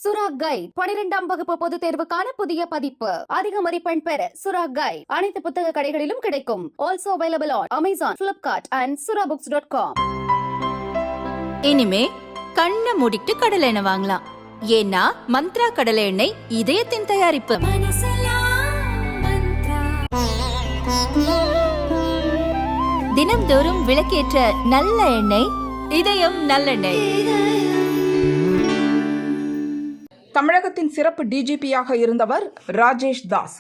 சுரா கைட் 12ஆம் வகுப்பு பொதுத் தேர்வுக்கான புதிய பதிப்பு. அதிக மதிப்பெண் பெற சுரா கைட் அனைத்து புத்தக கடைகளிலும் கிடைக்கும். Also available on Amazon, Flipkart and surabooks.com. இனிமே கண்ணை மூடிட்டு கடலை எண்ணெய் வாங்கலாம். ஏன்னா மந்த்ரா கடலை எண்ணெய் இதயத்தின் தயாரிப்பு. தினம்தோறும் விளக்கேற்ற நல்ல எண்ணெய் இதயம் நல்லெண்ணெய். தமிழகத்தின் சிறப்பு டிஜிபியாக இருந்தவர் ராஜேஷ் தாஸ்.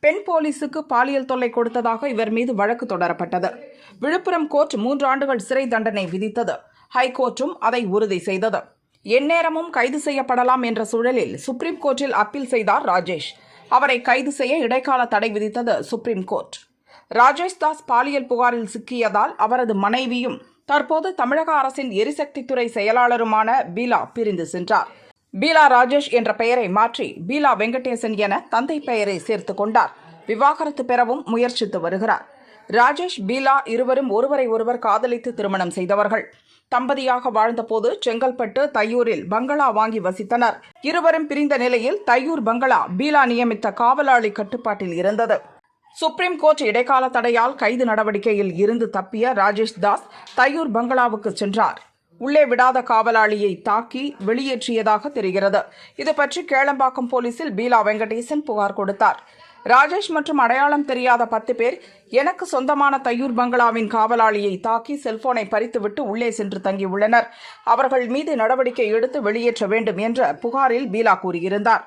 பெண் போலீசுக்கு பாலியல் தொல்லை கொடுத்ததாக இவர் மீது வழக்கு தொடரப்பட்டது. விழுப்புரம் கோர்ட் 3 ஆண்டுகள் சிறை தண்டனை விதித்தது. ஹைகோர்ட்டும் அதை உறுதி செய்தது. எந்நேரமும் கைது செய்யப்படலாம் என்ற சூழலில் சுப்ரீம் கோர்ட்டில் அப்பீல் செய்தார் ராஜேஷ். அவரை கைது செய்ய இடைக்கால தடை விதித்தது சுப்ரீம் கோர்ட். ராஜேஷ் தாஸ் பாலியல் புகாரில் சிக்கியதால் அவரது மனைவியும் தற்போது தமிழக அரசின் எரிசக்தித்துறை செயலாளருமான பீலா பிரிந்து சென்றார். பீலா ராஜேஷ் என்ற பெயரை மாற்றி பீலா வெங்கடேசன் என தந்தை பெயரை சேர்த்து கொண்டார். விவாகரத்து பெறவும் முயற்சித்து வருகிறார். ராஜேஷ், பீலா இருவரும் ஒருவரை ஒருவர் காதலித்து திருமணம் செய்தவர்கள். தம்பதியாக வாழ்ந்தபோது செங்கல்பட்டு தையூரில் பங்களா வாங்கி வசித்தனர். இருவரும் பிரிந்த நிலையில் தையூர் பங்களா பீலா நியமித்த காவலாளி கட்டுப்பாட்டில் இருந்தது. சுப்ரீம் கோர்ட் இடைக்கால தடையால் கைது நடவடிக்கையில் இருந்து தப்பிய ராஜேஷ் தாஸ் தையூர் பங்களாவுக்கு சென்றார். உள்ளே விடாத காவலாளியை தாக்கி வெளியேற்றியதாக தெரிகிறது. இதுபற்றி கேளம்பாக்கம் போலீசில் பீலா வெங்கடேசன் புகார் கொடுத்தார். ராஜேஷ் மற்றும் அடையாளம் தெரியாத 10 பேர் எனக்கு சொந்தமான தையூர் பங்களாவின் காவலாளியை தாக்கி செல்போனை பறித்துவிட்டு உள்ளே சென்று தங்கியுள்ளனர். அவர்கள் மீது நடவடிக்கை எடுத்து வெளியேற்ற வேண்டும் என்ற புகாரில் பீலா கூறியிருந்தார்.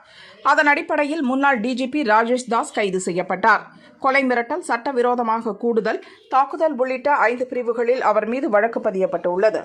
அதன் அடிப்படையில் முன்னாள் டிஜிபி ராஜேஷ் தாஸ் கைது செய்யப்பட்டார். கொலை மிரட்டல், சட்டவிரோதமாக கூடுதல், தாக்குதல் உள்ளிட்ட 5 பிரிவுகளில் அவர் மீது வழக்கு பதியப்பட்டுள்ளது.